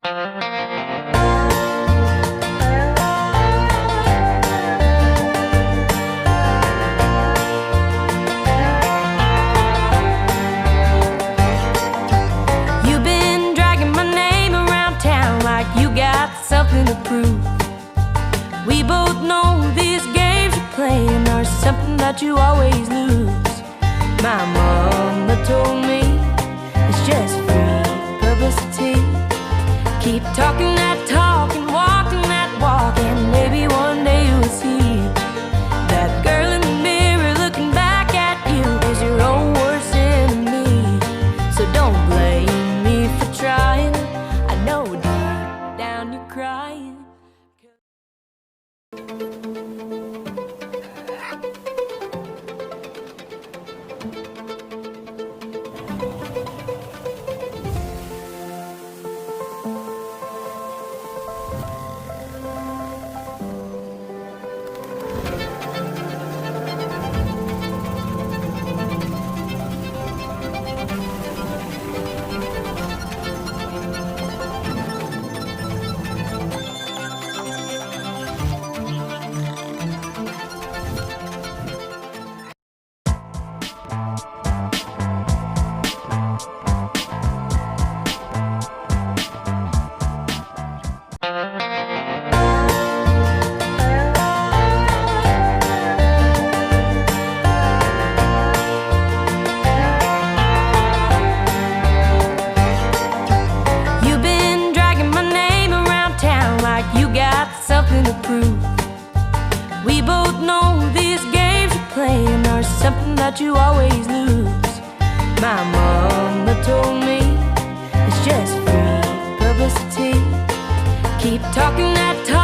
You've been dragging my name around town like you got something to prove. We both know these games you're playing are something that you always lose. My mama told me it's just free publicity. Keep talking that talk and walking that walk, and maybe one day you'll see that girl in the mirror looking back at you is your own worst enemy. So don't blame me for trying. I know deep down you're crying. Something to prove. We both know these games you're playing are something that you always lose. My mama told me it's just free publicity. Keep talking that talk